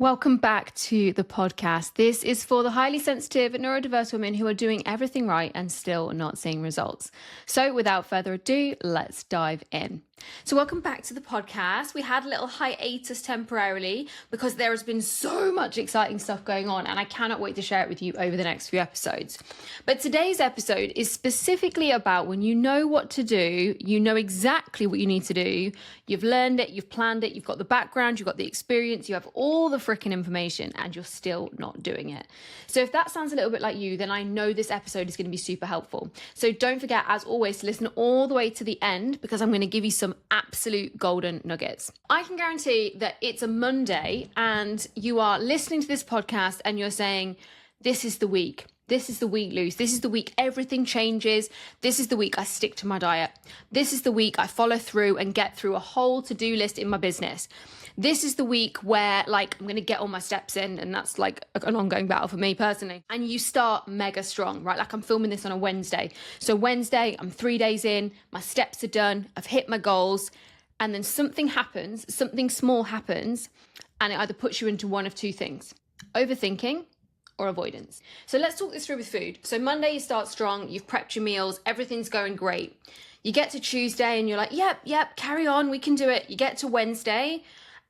Welcome back to the podcast. This is for the highly sensitive neurodiverse women who are doing everything right and still not seeing results. So without further ado, let's dive in. So welcome back to the podcast. We had a little hiatus temporarily because there has been so much exciting stuff going on and I cannot wait to share it with you over the next few episodes. But today's episode is specifically about when you know what to do, you know exactly what you need to do, you've learned it, you've planned it, you've got the background, you've got the experience, you have all the freaking information and you're still not doing it. So if that sounds a little bit like you, then I know this episode is going to be super helpful. So don't forget, as always, to listen all the way to the end because I'm going to give you some absolute golden nuggets. I can guarantee that it's a Monday and you are listening to this podcast and you're saying, this is the week. This is the week, Luce. This is the week everything changes. This is the week I stick to my diet. This is the week I follow through and get through a whole to-do list in my business. This is the week where I'm going to get all my steps in, and that's like an ongoing battle for me personally. And you start mega strong, right? Like I'm filming this on a Wednesday. So Wednesday, I'm 3 days in, my steps are done, I've hit my goals, and then something happens, something small happens, and it either puts you into one of two things: overthinking or avoidance. So let's talk this through with food. So Monday, you start strong, you've prepped your meals, everything's going great. You get to Tuesday and you're like, yep, carry on, we can do it. You get to Wednesday,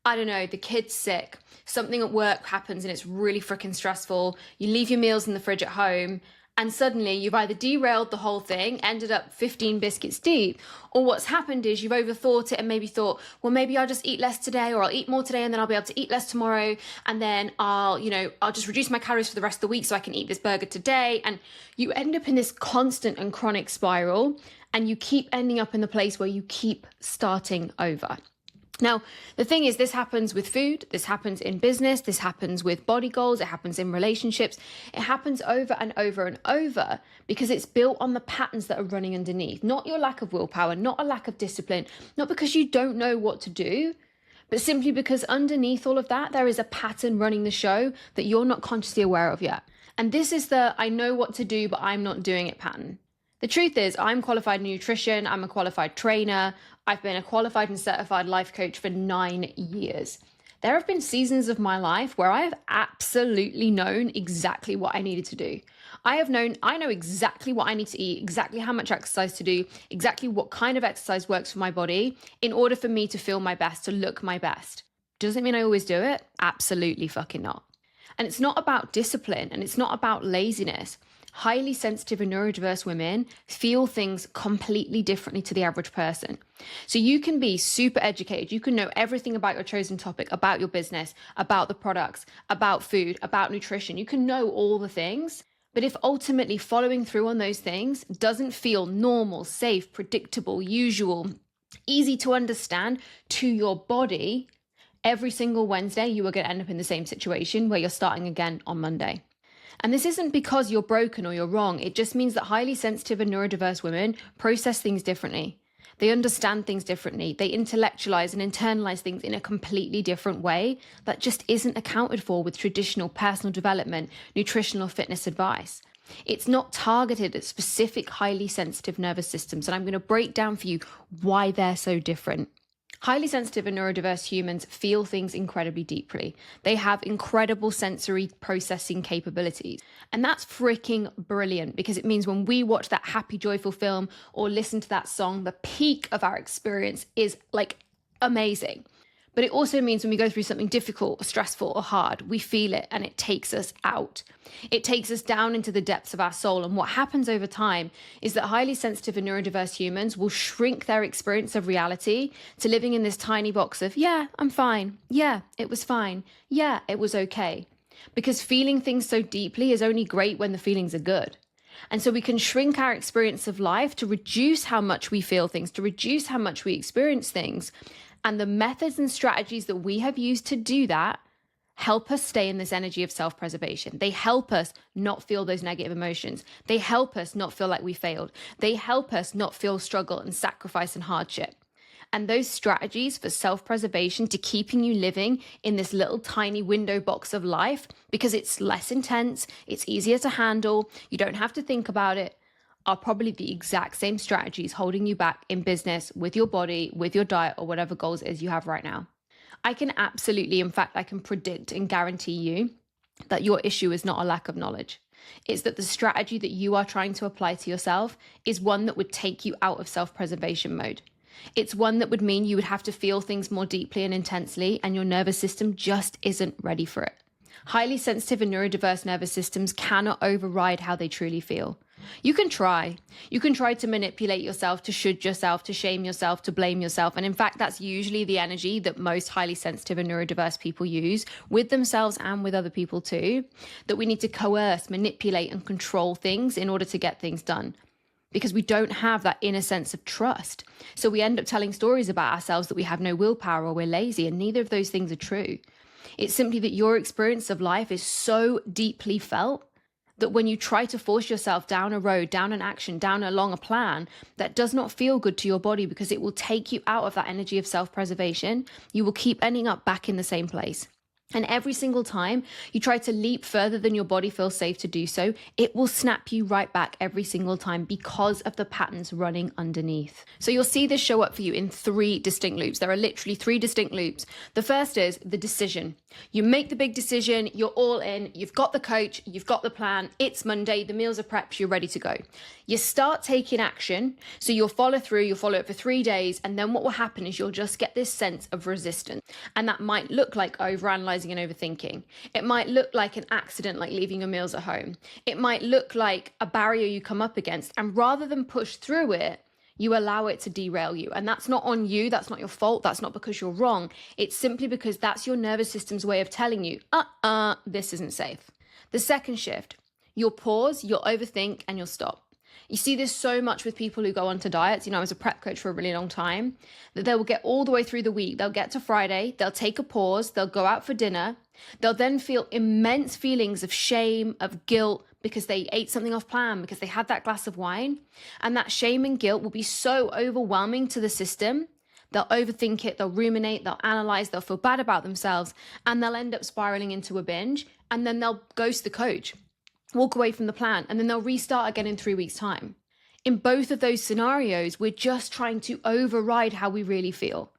I don't know, the kid's sick, something at work happens and it's really freaking stressful. You leave your meals in the fridge at home and suddenly you've either derailed the whole thing, ended up 15 biscuits deep, or what's happened is you've overthought it and maybe thought, well, maybe I'll just eat less today, or I'll eat more today and then I'll be able to eat less tomorrow. And then I'll just reduce my calories for the rest of the week so I can eat this burger today. And you end up in this constant and chronic spiral and you keep ending up in the place where you keep starting over. Now, the thing is, this happens with food, this happens in business, this happens with body goals, it happens in relationships. It happens over and over and over because it's built on the patterns that are running underneath, not your lack of willpower, not a lack of discipline, not because you don't know what to do, but simply because underneath all of that, there is a pattern running the show that you're not consciously aware of yet. And this is the I know what to do, but I'm not doing it pattern. The truth is, I'm qualified in nutrition, I'm a qualified trainer, I've been a qualified and certified life coach for 9 years. There have been seasons of my life where I have absolutely known exactly what I needed to do. I know exactly what I need to eat, exactly how much exercise to do, exactly what kind of exercise works for my body in order for me to feel my best, to look my best. Does it mean I always do it? Absolutely fucking not. And it's not about discipline and it's not about laziness. Highly sensitive and neurodiverse women feel things completely differently to the average person. So you can be super educated. You can know everything about your chosen topic, about your business, about the products, about food, about nutrition. You can know all the things. But if ultimately following through on those things doesn't feel normal, safe, predictable, usual, easy to understand to your body, every single Wednesday, you are going to end up in the same situation where you're starting again on Monday. And this isn't because you're broken or you're wrong. It just means that highly sensitive and neurodiverse women process things differently. They understand things differently. They intellectualize and internalize things in a completely different way that just isn't accounted for with traditional personal development, nutritional fitness advice. It's not targeted at specific highly sensitive nervous systems. And I'm going to break down for you why they're so different. Highly sensitive and neurodiverse humans feel things incredibly deeply. They have incredible sensory processing capabilities. And that's freaking brilliant because it means when we watch that happy, joyful film or listen to that song, the peak of our experience is like amazing. But it also means when we go through something difficult or stressful or hard, we feel it and it takes us out. It takes us down into the depths of our soul. And what happens over time is that highly sensitive and neurodiverse humans will shrink their experience of reality to living in this tiny box of, yeah, I'm fine. Yeah, it was fine. Yeah, it was okay. Because feeling things so deeply is only great when the feelings are good. And so we can shrink our experience of life to reduce how much we feel things, to reduce how much we experience things. And the methods and strategies that we have used to do that help us stay in this energy of self-preservation. They help us not feel those negative emotions. They help us not feel like we failed. They help us not feel struggle and sacrifice and hardship. And those strategies for self-preservation to keeping you living in this little tiny window box of life, because it's less intense, it's easier to handle, you don't have to think about it, are probably the exact same strategies holding you back in business, with your body, with your diet, or whatever goals it is you have right now. I can absolutely, in fact, I can predict and guarantee you that your issue is not a lack of knowledge. It's that the strategy that you are trying to apply to yourself is one that would take you out of self-preservation mode. It's one that would mean you would have to feel things more deeply and intensely, and your nervous system just isn't ready for it. Highly sensitive and neurodiverse nervous systems cannot override how they truly feel. You can try. You can try to manipulate yourself, to should yourself, to shame yourself, to blame yourself. And in fact, that's usually the energy that most highly sensitive and neurodiverse people use with themselves and with other people too, that we need to coerce, manipulate, and control things in order to get things done, because we don't have that inner sense of trust. So we end up telling stories about ourselves that we have no willpower or we're lazy, and neither of those things are true. It's simply that your experience of life is so deeply felt that when you try to force yourself down a road, down an action, down along a plan that does not feel good to your body because it will take you out of that energy of self-preservation, you will keep ending up back in the same place. And every single time you try to leap further than your body feels safe to do so, it will snap you right back every single time because of the patterns running underneath. So you'll see this show up for you in 3 distinct loops. There are literally 3 distinct loops. The first is the decision. You make the big decision, you're all in, you've got the coach, you've got the plan, it's Monday, the meals are prepped, you're ready to go. You start taking action, so you'll follow through, you'll follow it for 3 days, and then what will happen is you'll just get this sense of resistance. And that might look like overanalyzing and overthinking. It might look like an accident, like leaving your meals at home. It might look like a barrier you come up against, and rather than push through it, you allow it to derail you. And that's not on you, that's not your fault, that's not because you're wrong. It's simply because that's your nervous system's way of telling you, this isn't safe. The second shift, you'll pause, you'll overthink, and you'll stop. You see this so much with people who go onto diets. I was a prep coach for a really long time, that they will get all the way through the week. They'll get to Friday, they'll take a pause, they'll go out for dinner. They'll then feel immense feelings of shame, of guilt, because they ate something off plan, because they had that glass of wine. And that shame and guilt will be so overwhelming to the system. They'll overthink it, they'll ruminate, they'll analyze, they'll feel bad about themselves, and they'll end up spiraling into a binge. And then they'll ghost the coach, walk away from the plan, and then they'll restart again in 3 weeks' time. In both of those scenarios, we're just trying to override how we really feel.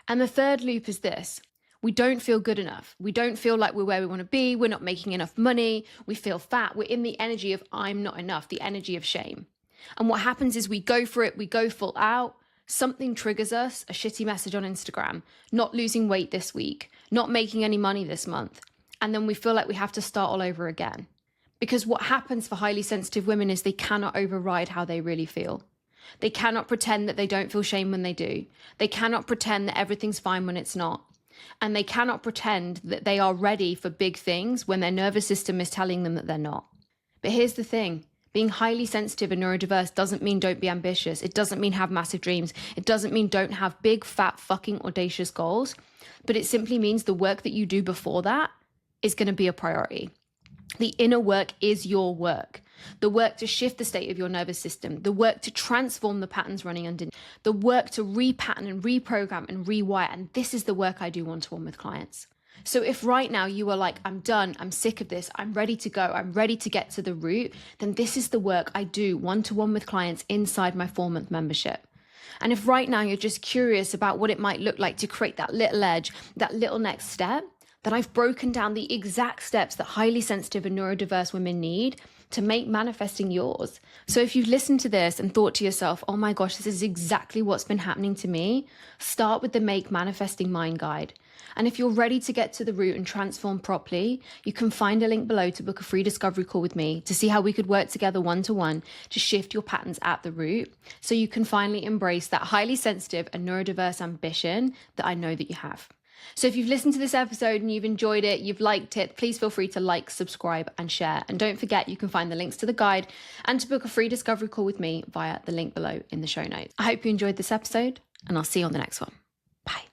And the third loop is this. We don't feel good enough. We don't feel like we're where we want to be. We're not making enough money. We feel fat. We're in the energy of I'm not enough, the energy of shame. And what happens is we go for it. We go full out. Something triggers us, a shitty message on Instagram, not losing weight this week, not making any money this month. And then we feel like we have to start all over again. Because what happens for highly sensitive women is they cannot override how they really feel. They cannot pretend that they don't feel shame when they do. They cannot pretend that everything's fine when it's not. And they cannot pretend that they are ready for big things when their nervous system is telling them that they're not. But here's the thing. Being highly sensitive and neurodiverse doesn't mean don't be ambitious. It doesn't mean have massive dreams. It doesn't mean don't have big, fat, fucking audacious goals. But it simply means the work that you do before that is going to be a priority. The inner work is your work. The work to shift the state of your nervous system, the work to transform the patterns running underneath, the work to repattern and reprogram and rewire. And this is the work I do one-to-one with clients. So if right now you are like, I'm done, I'm sick of this, I'm ready to go, I'm ready to get to the root, then this is the work I do one-to-one with clients inside my 4-month membership. And if right now you're just curious about what it might look like to create that little edge, that little next step, then I've broken down the exact steps that highly sensitive and neurodiverse women need to make manifesting yours. So if you've listened to this and thought to yourself, oh my gosh, this is exactly what's been happening to me, start with the Make Manifesting Mind Guide. And if you're ready to get to the root and transform properly, you can find a link below to book a free discovery call with me to see how we could work together one-to-one to shift your patterns at the root so you can finally embrace that highly sensitive and neurodiverse ambition that I know that you have. So if you've listened to this episode and you've enjoyed it, you've liked it, please feel free to like, subscribe, and share. And don't forget, you can find the links to the guide and to book a free discovery call with me via the link below in the show notes. I hope you enjoyed this episode, and I'll see you on the next one. Bye.